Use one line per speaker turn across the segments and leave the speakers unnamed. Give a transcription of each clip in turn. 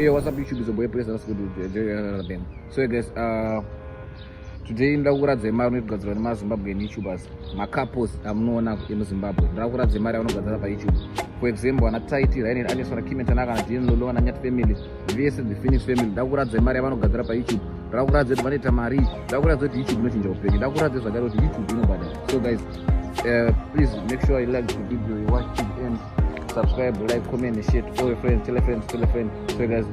Hey, what's up YouTube? Is a boy president them. So guys, today ndakuradza mari inogadzirwa nemaZimbabwean YouTubers, couples amunoona emuZimbabwe. Ndakuradza mari vanogadzira paYouTube. For example, ana Tytie Zim Couples, ana Kiara Kalonga, ana Denzel, ana Nyat family, vs the Phoenix family. Ndakuradza mari vanogadzira paYouTube. Ndakuradza kuti vanoita mari. Ndakuradza kuti YouTube inochinja upenyu. Ndakuradza zvakare kuti YouTube inobhadhara. So guys, please make sure you like the video, you watch it and subscribe, like, comment, and share to all your friends, tell a friend. So guys,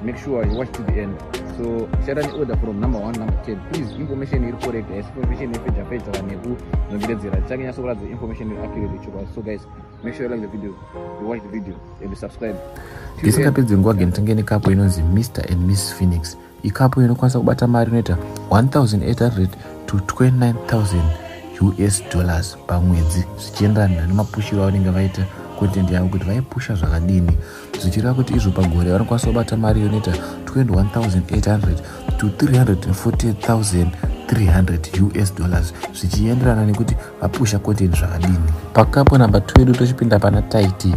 make sure you watch to the end. So share an order from number 1, number 10. Please, information is correct. Information is page the information is accurate. So guys, make sure you like the video, you watch the video, and you subscribe.
Tisingapedzi nguva genitangeni couple inonzi Mr and Miss Phoenix. Couple inokwanisa kubata mari inoita $1,800 to $29,000 US dollars pamwedzi, zvichienderana nemapushiro avanenge vaita content yavo kuti vaipusha zvakadini. Zvichireva kuti izvo pagore vanokwanisa kubata mari inoita $21,800 to $348,300 US dollars, zvichienderana nekuti vapusha content zvakadini. Pakapo namba 2 edu tochipinda pana Tytie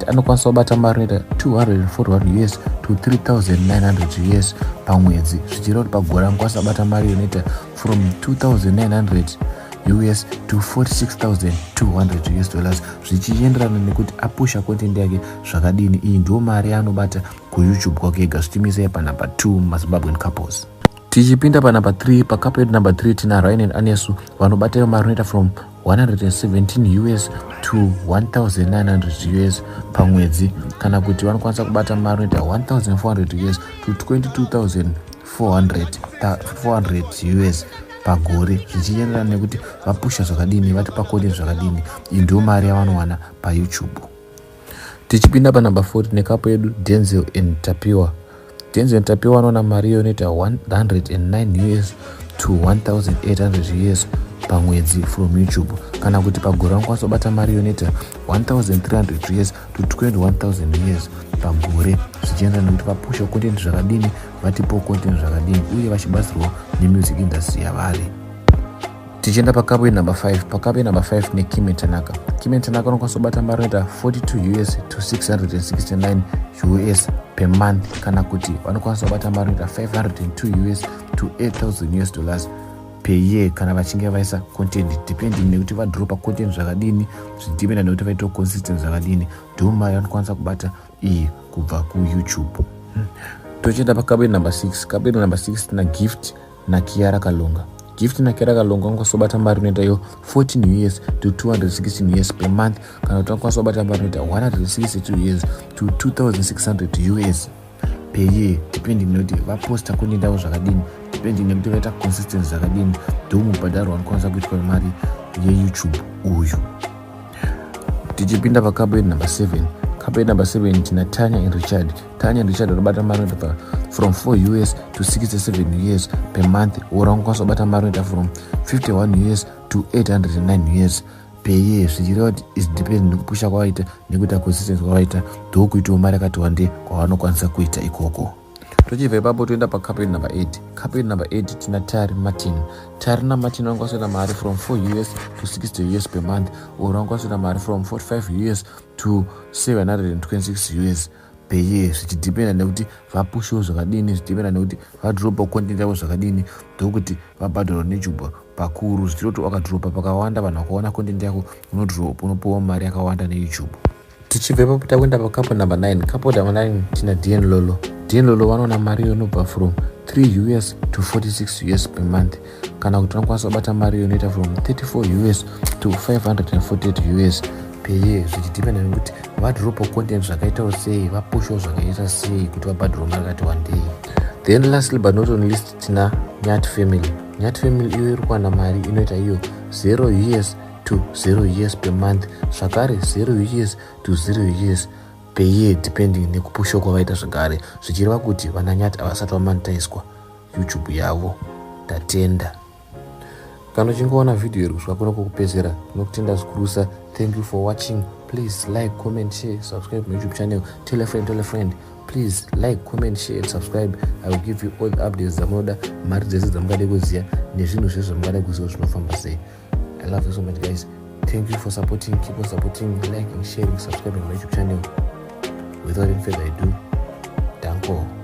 anokwanisa kubata mari inoita $241 US to $3,900 US pamwedzi, zvichireva kuti pagore anokwanisa kubata mari inoita from $2,900 US to $46,200 US dollars, zvichienderana nekuti apusha content yake zvakadini. Iyi ndiyo mari anobata kuYouTube kwake ega, zvichimisa panamba 2 maZimbabwean couples. Tichipinda panamba 3, pakapo yedu namba 3 tina Gryanesu vanobata mari inoita from $117 US to $1,900 US pamwedzi, kana kuti vanokwanisa kubata mari inoita $1,400 US to $22,400 US pagore, zvichienderana nekuti vapusha zvakadini, vatipa content zvakadini. Iyi ndiyo mari yavanowana paYouTube. Tichipinda panamba 4 nekapo yedu Denzel and Tapiwa vanowana mari inoita $109 US to $1,800 US pamwedzi from YouTube, kana kuti pagore vanokwanisa kubata mari inoita $1,300 US to $21,000 US pagore, zvichienderana nekuti vapusha content zvakadini, vatipo content zvakadini, uye vachibatsirwa nemusic industry yavari. Tichienda pakapo namba 5, pakapo namba 5 neKim and Tanaka. Kim and Tanaka vanokwanisa kubata mari inoita $42 US to $669 US per month, kana kuti vanokwanisa kubata mari inoita $502 US to $8,000 US dollars per year kana vachinge vaisa content, depending nekuti vadropa content zvakadini, zvidipenda nekuti vaita consistent zvakadini. Ndiyo mari vanokwanisa kubata iyi kubva kuYouTube. Tochienda pakapo namba 6, kapo namba 6 tina Gift na Kiara Kalonga. Gift na Kiara Kalonga vanokwanisa kubata mari inoita yo $14 US to $216 US per month, kana kuti vanokwanisa kubata mari inoita $162 US to $2,600 US per year, depending nekuti vaposta content yavo zvakadini, depending nekuti vaita consistent zvakadini. Ndiwo mubhadharo vanokwanisa kuitwa mari yeYouTube uyu. Tichipinda pakapo namba 7, kapo namba 7 tina Tanyah and Richard. Tanyah and Richard vanobata mari inoita from $4 US to $67 US per month, ora vanokwanisa kubata mari inoita from $51 US to $809 US per year, zvichireva kuti is depend nekupusha kwavaita nekuita consistent kwavaita, ndo kuitawo mari yakati wande kwavanokwanisa kuita ikoko. Tochibva ipapo toenda pakapo namba 8. Kapo namba 8 tina Tarrie Martin. Tarrie Martin vanokwanisa kuita mari from $4 US to $60 US per month, ora vanokwanisa kuita mari from $45 US to $726 US per year, zvichidipenda nekuti vapushawo zvakadini, zvichidipenda nekuti vadropa content yavo zvakadini, ndokuti vabhadharwa neYouTube pakuru. Zvichiroti wakadropa pakawanda, vanhu vakaona content yako unopiwa mari yakawanda neYouTube. Tichibva ipapo takuenda pakapo namba 9. Kapo namba 9 tina Denzel vanowana mari inobva from $3 US to $46 US per month, kana kuti vanokwanisa kubata mari inoita from $34 US to $548 US per year, zvichidipenda nekuti vadropa content zvakaitawo sei, vapushawo zvakaita sei kuti vabhadharwa mari yakati wandei. Then lastly but not on list tina Nyat family. Nyat family iyo iri kuwana mari inoita iyo $0 US to $0 US per month, zvakare $0 US to $0 US per year, depending nekupusha kwavaita zvakare, zvichireva kuti vana Nyat havasati vamonetizwa YouTube yavo. Tatenda. Kana uchingoona video iri kusvika kuno kokupedzera, tinokutenda zvikurusa. Thank you for watching. Please like, comment, share, subscribe to my YouTube channel. Tell a friend. Please like, comment, share, and subscribe. I will give you all the updates zamunoda, mari dzese dzamungade kuziya nezvinhu zvese zvamungade kuziva zvinofamba sei. I love you so much guys. Thank you for supporting. Keep on supporting, liking, sharing, subscribing to my YouTube channel. Without any further ado, Danko.